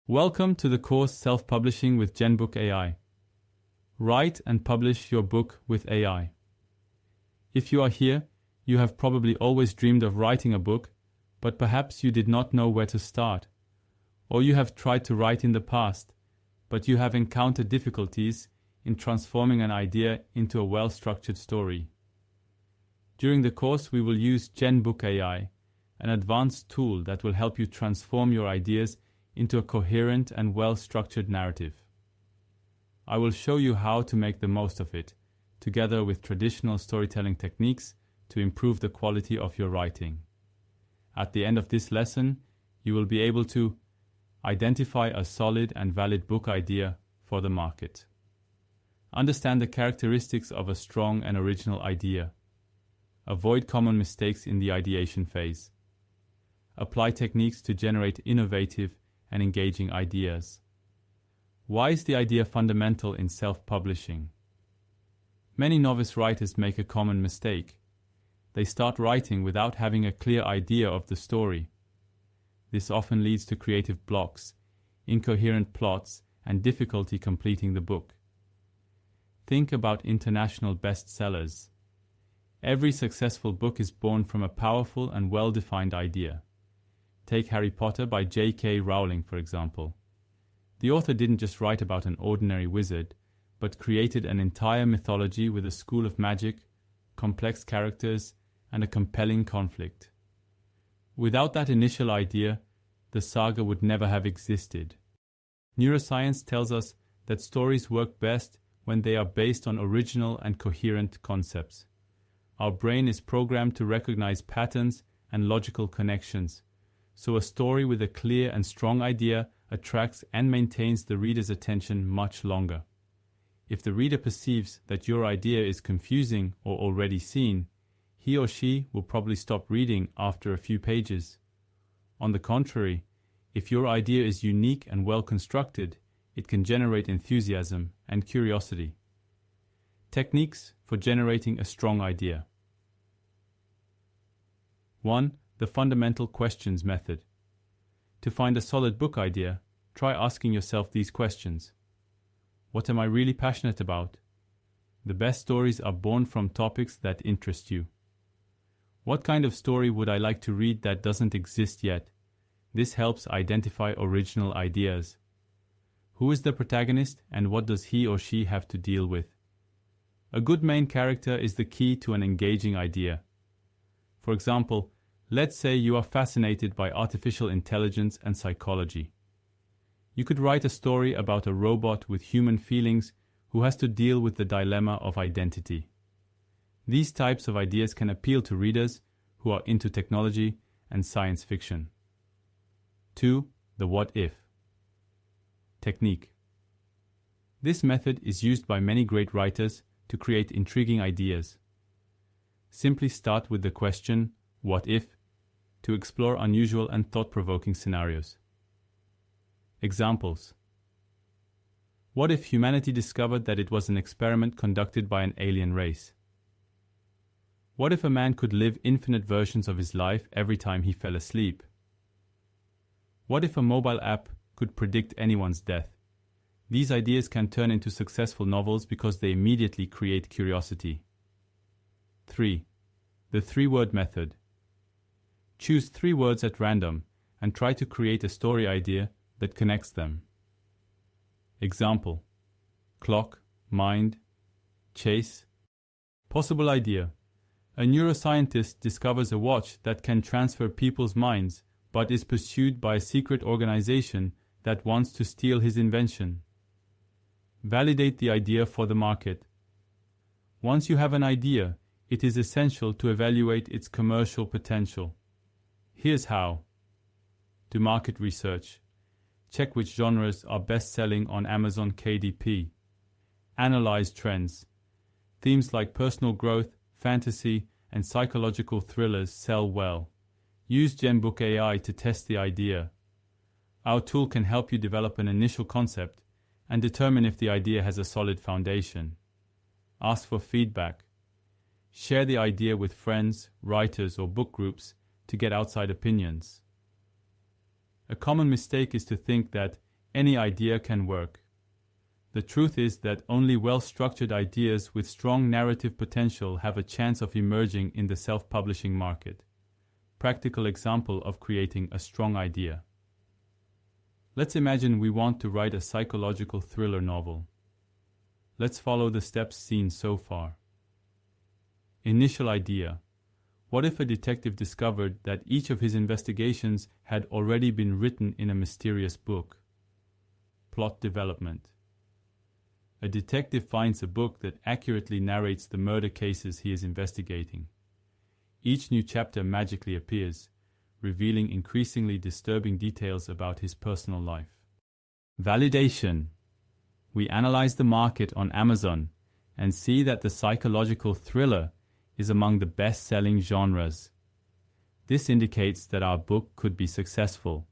Welcome to the course Self-Publishing with GenBookAI. Write and publish your book with AI. If you are here, you have probably always dreamed of writing a book, but perhaps you did not know where to start. Or you have tried to write in the past, but you have encountered difficulties in transforming an idea into a well-structured story. During the course, we will use GenBookAI, an advanced tool that will help you transform your ideas into a coherent and well-structured narrative. I will show you how to make the most of it, together with traditional storytelling techniques to improve the quality of your writing. At the end of this lesson, you will be able to identify a solid and valid book idea for the market. Understand the characteristics of a strong and original idea. Avoid common mistakes in the ideation phase. Apply techniques to generate innovative and engaging ideas. Why is the idea fundamental in self-publishing? Many novice writers make a common mistake. They start writing without having a clear idea of the story. This often leads to creative blocks, incoherent plots, and difficulty completing the book. Think about international bestsellers. Every successful book is born from a powerful and well-defined idea. Take Harry Potter by J.K. Rowling, for example. The author didn't just write about an ordinary wizard, but created an entire mythology with a school of magic, complex characters, and a compelling conflict. Without that initial idea, the saga would never have existed. Neuroscience tells us that stories work best when they are based on original and coherent concepts. Our brain is programmed to recognize patterns and logical connections, so a story with a clear and strong idea attracts and maintains the reader's attention much longer. If the reader perceives that your idea is confusing or already seen, he or she will probably stop reading after a few pages. On the contrary, if your idea is unique and well constructed, it can generate enthusiasm and curiosity. Techniques for generating a strong idea. 1. The fundamental questions method. To find a solid book idea, try asking yourself these questions. What am I really passionate about? The best stories are born from topics that interest you. What kind of story would I like to read that doesn't exist yet? This helps identify original ideas. Who is the protagonist and what does he or she have to deal with? A good main character is the key to an engaging idea. For example, let's say you are fascinated by artificial intelligence and psychology. You could write a story about a robot with human feelings who has to deal with the dilemma of identity. These types of ideas can appeal to readers who are into technology and science fiction. 2. The what if technique. This method is used by many great writers to create intriguing ideas. Simply start with the question, what if, to explore unusual and thought-provoking scenarios. Examples. What if humanity discovered that it was an experiment conducted by an alien race? What if a man could live infinite versions of his life every time he fell asleep? What if a mobile app could predict anyone's death? These ideas can turn into successful novels because they immediately create curiosity. 3. The 3-word method. Choose 3 words at random and try to create a story idea that connects them. Example: clock, mind, chase. Possible idea: a neuroscientist discovers a watch that can transfer people's minds but is pursued by a secret organization that wants to steal his invention. Validate the idea for the market. Once you have an idea, it is essential to evaluate its commercial potential. Here's how. Do market research. Check which genres are best-selling on Amazon KDP. Analyze trends. Themes like personal growth, fantasy, and psychological thrillers sell well. Use GenBookAI to test the idea. Our tool can help you develop an initial concept and determine if the idea has a solid foundation. Ask for feedback. Share the idea with friends, writers, or book groups to get outside opinions. A common mistake is to think that any idea can work. The truth is that only well-structured ideas with strong narrative potential have a chance of emerging in the self-publishing market. Practical example of creating a strong idea. Let's imagine we want to write a psychological thriller novel. Let's follow the steps seen so far. Initial idea. What if a detective discovered that each of his investigations had already been written in a mysterious book? Plot development. A detective finds a book that accurately narrates the murder cases he is investigating. Each new chapter magically appears, revealing increasingly disturbing details about his personal life. Validation. We analyze the market on Amazon and see that the psychological thriller is among the best-selling genres. This indicates that our book could be successful.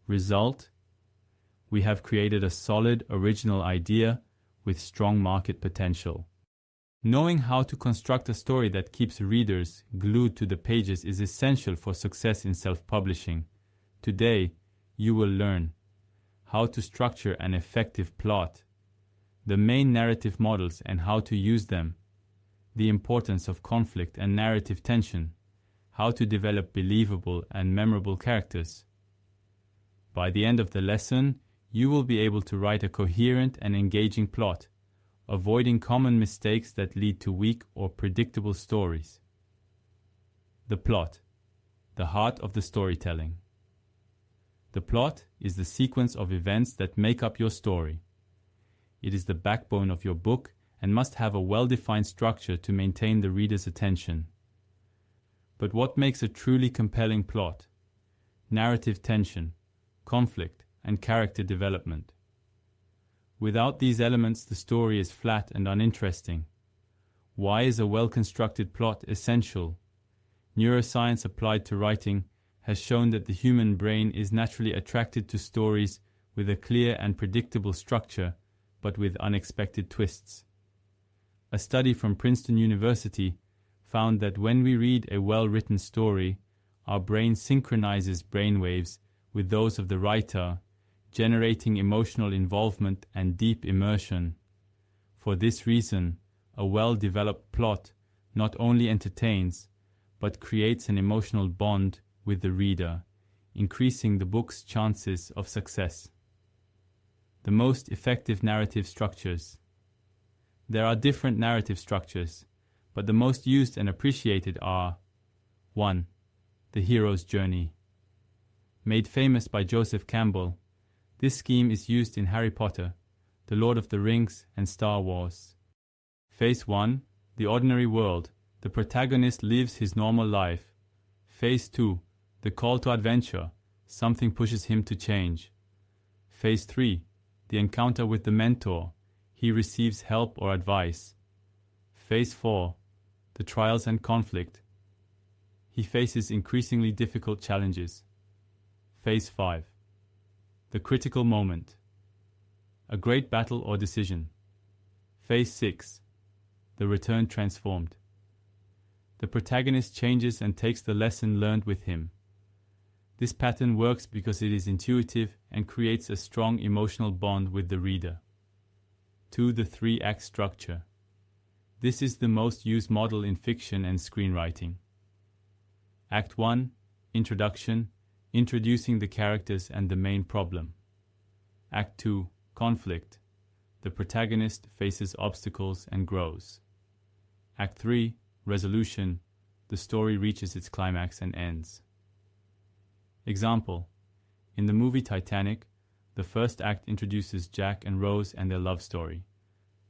Result: we have created a solid, original idea with strong market potential. Knowing how to construct a story that keeps readers glued to the pages is essential for success in self-publishing. Today, you will learn how to structure an effective plot, the main narrative models and how to use them, the importance of conflict and narrative tension, how to develop believable and memorable characters. By the end of the lesson, you will be able to write a coherent and engaging plot, avoiding common mistakes that lead to weak or predictable stories. The plot, the heart of the storytelling. The plot is the sequence of events that make up your story. It is the backbone of your book and must have a well-defined structure to maintain the reader's attention. But what makes a truly compelling plot? Narrative tension, conflict, and character development. Without these elements, the story is flat and uninteresting. Why is a well-constructed plot essential? Neuroscience applied to writing has shown that the human brain is naturally attracted to stories with a clear and predictable structure, but with unexpected twists. A study from Princeton University found that when we read a well-written story, our brain synchronizes brainwaves with those of the writer, generating emotional involvement and deep immersion. For this reason, a well-developed plot not only entertains, but creates an emotional bond with the reader, increasing the book's chances of success. The most effective narrative structures. There are different narrative structures, but the most used and appreciated are 1. The hero's journey. Made famous by Joseph Campbell, this scheme is used in Harry Potter, The Lord of the Rings, and Star Wars. Phase 1. The ordinary world. The protagonist lives his normal life. Phase 2. The call to adventure. Something pushes him to change. Phase 3. The encounter with the mentor. He receives help or advice. Phase 4. The trials and conflict. He faces increasingly difficult challenges. Phase 5. The critical moment. A great battle or decision. Phase 6. The return transformed. The protagonist changes and takes the lesson learned with him. This pattern works because it is intuitive and creates a strong emotional bond with the reader. 2. The 3-act structure. This is the most used model in fiction and screenwriting. Act 1. Introduction. Introducing the characters and the main problem. Act 2. Conflict. The protagonist faces obstacles and grows. Act 3. Resolution. The story reaches its climax and ends. Example. In the movie Titanic, the first act introduces Jack and Rose and their love story.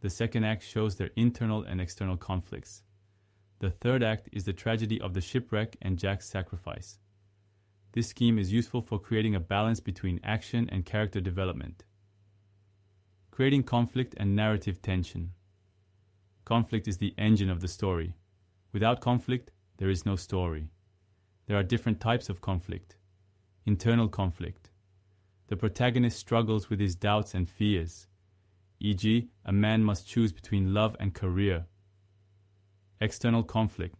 The second act shows their internal and external conflicts. The third act is the tragedy of the shipwreck and Jack's sacrifice. This scheme is useful for creating a balance between action and character development. Creating conflict and narrative tension. Conflict is the engine of the story. Without conflict, there is no story. There are different types of conflict. Internal conflict. The protagonist struggles with his doubts and fears. E.g., a man must choose between love and career. External conflict.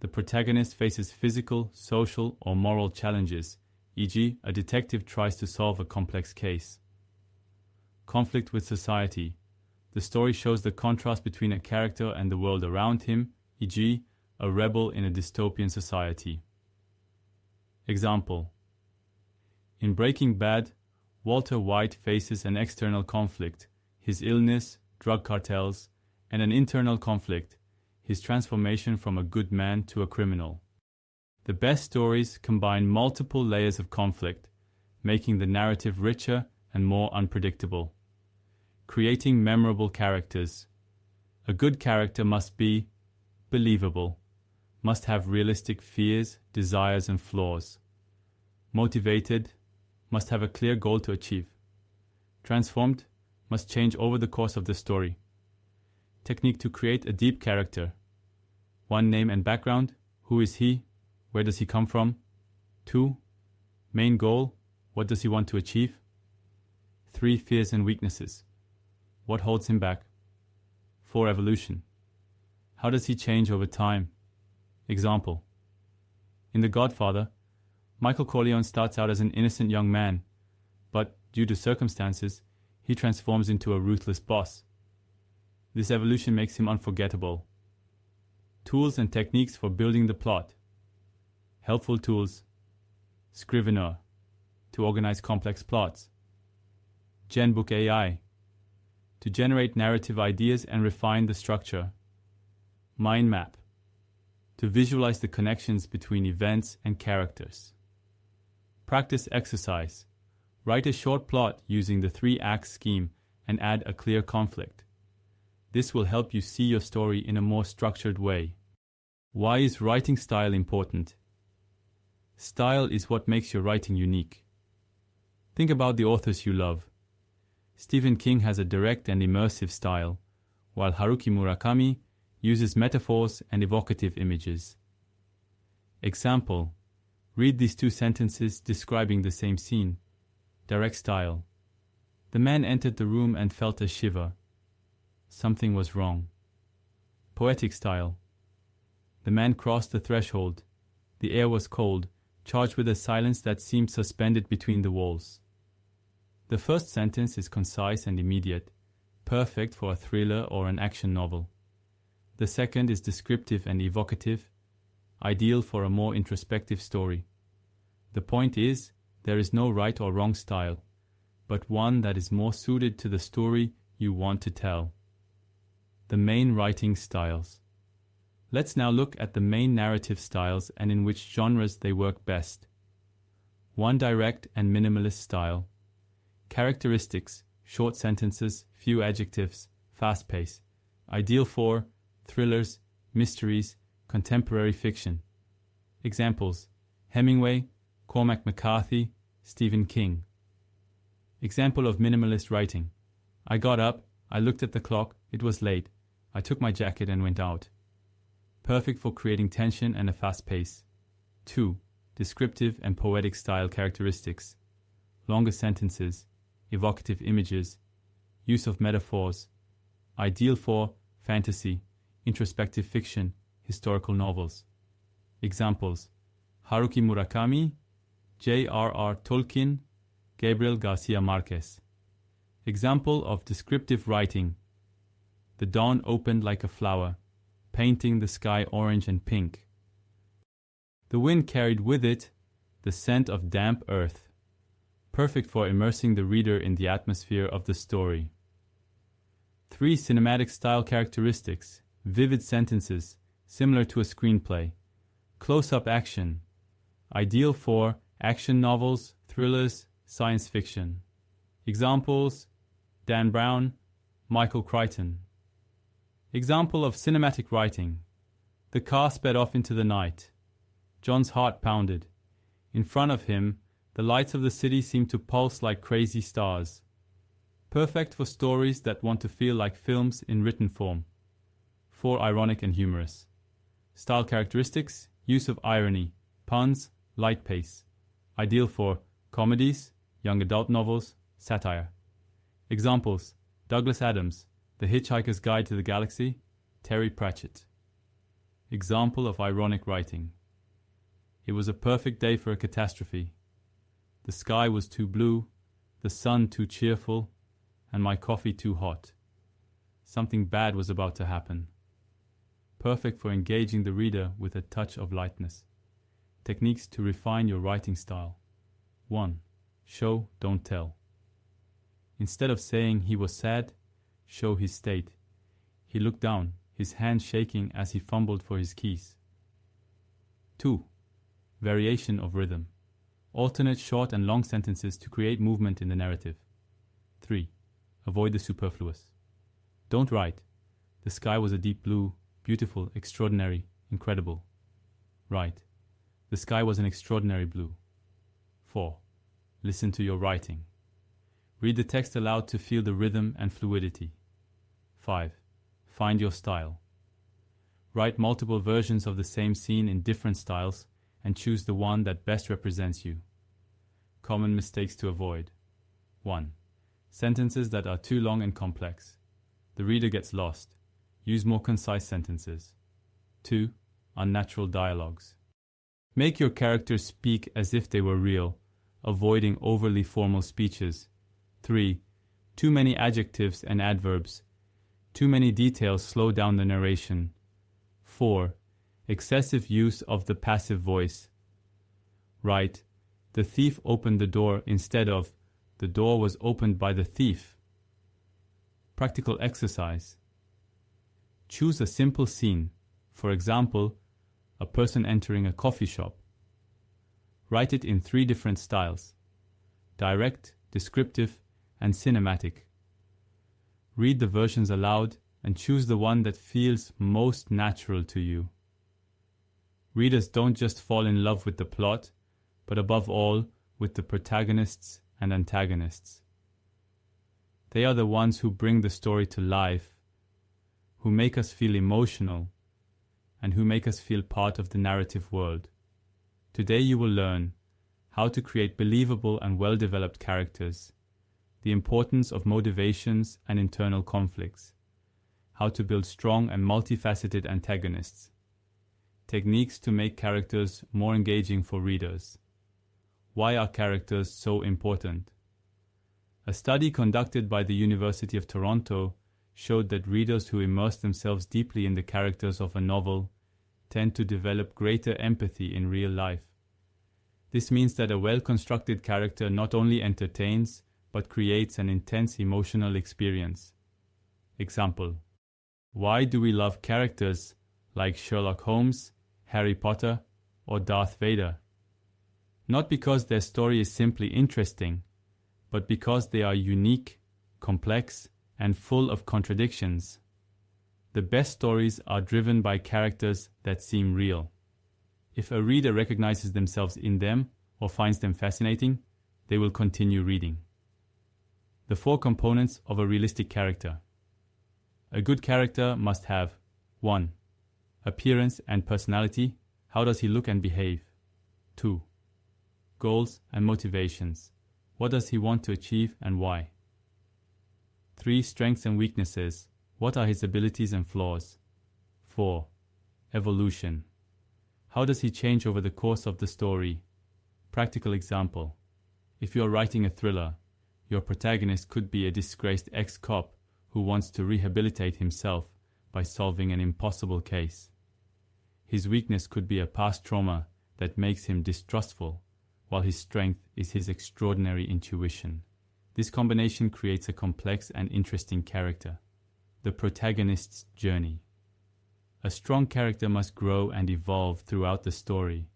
The protagonist faces physical, social, or moral challenges, e.g., a detective tries to solve a complex case. Conflict with society. The story shows the contrast between a character and the world around him, e.g., a rebel in a dystopian society. Example: in Breaking Bad, Walter White faces an external conflict, his illness, drug cartels, and an internal conflict, his transformation from a good man to a criminal. The best stories combine multiple layers of conflict, making the narrative richer and more unpredictable. Creating memorable characters. A good character must be believable, must have realistic fears, desires, and flaws. Motivated, must have a clear goal to achieve. Transformed, must change over the course of the story. Technique to create a deep character. 1. Name and background. Who is he? Where does he come from? 2. Main goal. What does he want to achieve? 3. Fears and weaknesses. What holds him back? 4. Evolution. How does he change over time? Example: in The Godfather, Michael Corleone starts out as an innocent young man, but due to circumstances, he transforms into a ruthless boss. This evolution makes him unforgettable. Tools and techniques for building the plot. Helpful tools. Scrivener, to organize complex plots. GenBookAI, to generate narrative ideas and refine the structure. Mind map, to visualize the connections between events and characters. Practice exercise. Write a short plot using the 3-act scheme and add a clear conflict. This will help you see your story in a more structured way. Why is writing style important? Style is what makes your writing unique. Think about the authors you love. Stephen King has a direct and immersive style, while Haruki Murakami uses metaphors and evocative images. Example: read these 2 sentences describing the same scene. Direct style: the man entered the room and felt a shiver. Something was wrong. Poetic style: the man crossed the threshold. The air was cold, charged with a silence that seemed suspended between the walls. The first sentence is concise and immediate, perfect for a thriller or an action novel. The second is descriptive and evocative, ideal for a more introspective story. The point is, there is no right or wrong style, but one that is more suited to the story you want to tell. The main writing styles. Let's now look at the main narrative styles and in which genres they work best. 1. Direct and minimalist style. Characteristics: short sentences, few adjectives, fast pace. Ideal for thrillers, mysteries, contemporary fiction. Examples: Hemingway, Cormac McCarthy, Stephen King. Example of minimalist writing: I got up, I looked at the clock, it was late. I took my jacket and went out. Perfect for creating tension and a fast pace. 2. Descriptive and poetic style characteristics: longer sentences, evocative images, use of metaphors. Ideal for fantasy, introspective fiction, historical novels. Examples: Haruki Murakami, J.R.R. Tolkien, Gabriel Garcia Marquez. Example of descriptive writing: the dawn opened like a flower, painting the sky orange and pink. The wind carried with it the scent of damp earth, perfect for immersing the reader in the atmosphere of the story. 3. Cinematic style characteristics: vivid sentences, similar to a screenplay. Close-up action, ideal for action novels, thrillers, science fiction. Examples: Dan Brown, Michael Crichton. Example of cinematic writing: the car sped off into the night. John's heart pounded. In front of him, the lights of the city seemed to pulse like crazy stars. Perfect for stories that want to feel like films in written form. 4. Ironic and humorous. Style characteristics: use of irony, puns, light pace. Ideal for comedies, young adult novels, satire. Examples: Douglas Adams, The Hitchhiker's Guide to the Galaxy, Terry Pratchett. Example of ironic writing: it was a perfect day for a catastrophe. The sky was too blue, the sun too cheerful, and my coffee too hot. Something bad was about to happen. Perfect for engaging the reader with a touch of lightness. Techniques to refine your writing style. 1. Show, don't tell. Instead of saying he was sad, show his state. He looked down, his hand shaking as he fumbled for his keys. 2. Variation of rhythm. Alternate short and long sentences to create movement in the narrative. 3. Avoid the superfluous. Don't write, the sky was a deep blue, beautiful, extraordinary, incredible. Write, the sky was an extraordinary blue. 4. Listen to your writing. Read the text aloud to feel the rhythm and fluidity. 5. Find your style. Write multiple versions of the same scene in different styles and choose the one that best represents you. Common mistakes to avoid. 1. Sentences that are too long and complex. The reader gets lost. Use more concise sentences. 2. Unnatural dialogues. Make your characters speak as if they were real, avoiding overly formal speeches. 3. Too many adjectives and adverbs. Too many details slow down the narration. 4. Excessive use of the passive voice. Write, the thief opened the door instead of, the door was opened by the thief. Practical exercise. Choose a simple scene, for example, a person entering a coffee shop. Write it in 3 different styles: direct, descriptive, and cinematic. Read the versions aloud and choose the one that feels most natural to you. Readers don't just fall in love with the plot, but above all, with the protagonists and antagonists. They are the ones who bring the story to life, who make us feel emotional, and who make us feel part of the narrative world. Today you will learn how to create believable and well-developed characters, the importance of motivations and internal conflicts, how to build strong and multifaceted antagonists, techniques to make characters more engaging for readers. Why are characters so important? A study conducted by the University of Toronto showed that readers who immerse themselves deeply in the characters of a novel tend to develop greater empathy in real life. This means that a well-constructed character not only entertains, but creates an intense emotional experience. Example: why do we love characters like Sherlock Holmes, Harry Potter, or Darth Vader? Not because their story is simply interesting, but because they are unique, complex, and full of contradictions. The best stories are driven by characters that seem real. If a reader recognizes themselves in them or finds them fascinating, they will continue reading. The 4 components of a realistic character. A good character must have 1. Appearance and personality. How does he look and behave? 2. Goals and motivations. What does he want to achieve and why? 3. Strengths and weaknesses. What are his abilities and flaws? 4. Evolution. How does he change over the course of the story? Practical example. If you are writing a thriller, your protagonist could be a disgraced ex-cop who wants to rehabilitate himself by solving an impossible case. His weakness could be a past trauma that makes him distrustful, while his strength is his extraordinary intuition. This combination creates a complex and interesting character. The protagonist's journey. A strong character must grow and evolve throughout the story.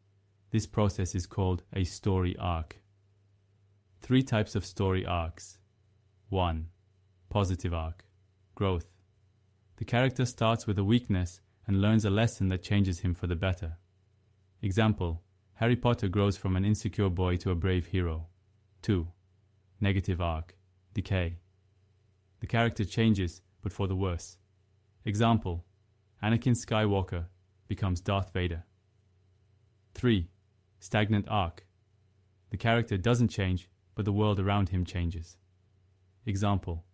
This process is called a story arc. 3 types of story arcs. 1. Positive arc. Growth. The character starts with a weakness and learns a lesson that changes him for the better. Example: Harry Potter grows from an insecure boy to a brave hero. 2. Negative arc. Decay. The character changes, but for the worse. Example: Anakin Skywalker becomes Darth Vader. 3. Stagnant arc. The character doesn't change, but the world around him changes. Example: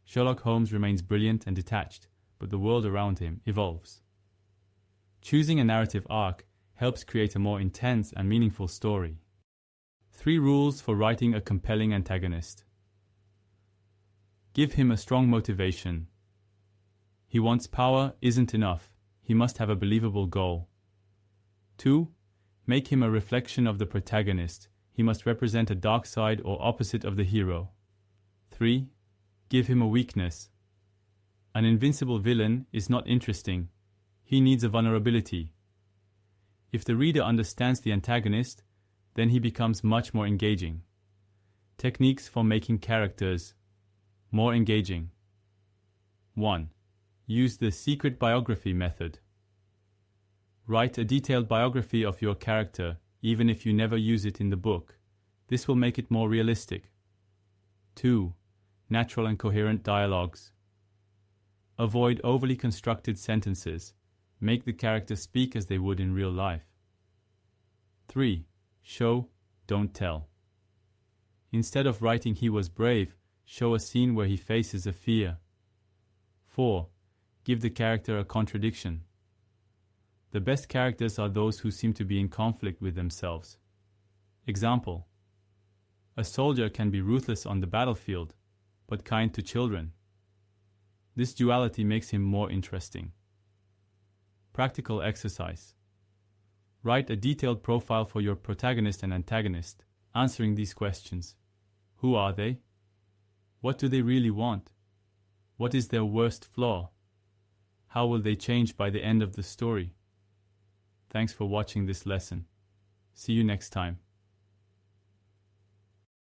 Sherlock Holmes remains brilliant and detached, but the world around him evolves. Choosing a narrative arc helps create a more intense and meaningful story. 3 rules for writing a compelling antagonist. Give him a strong motivation. He wants power isn't enough. He must have a believable goal. 2. Make him a reflection of the protagonist. He must represent a dark side or opposite of the hero. 3. Give him a weakness. An invincible villain is not interesting. He needs a vulnerability. If the reader understands the antagonist, then he becomes much more engaging. Techniques for making characters more engaging. 1. Use the secret biography method. Write a detailed biography of your character, even if you never use it in the book. This will make it more realistic. 2. Natural and coherent dialogues. Avoid overly constructed sentences. Make the character speak as they would in real life. 3. Show, don't tell. Instead of writing "he was brave," show a scene where he faces a fear. 4. Give the character a contradiction. The best characters are those who seem to be in conflict with themselves. Example: a soldier can be ruthless on the battlefield, but kind to children. This duality makes him more interesting. Practical exercise. Write a detailed profile for your protagonist and antagonist, answering these questions. Who are they? What do they really want? What is their worst flaw? How will they change by the end of the story? Thanks for watching this lesson. See you next time.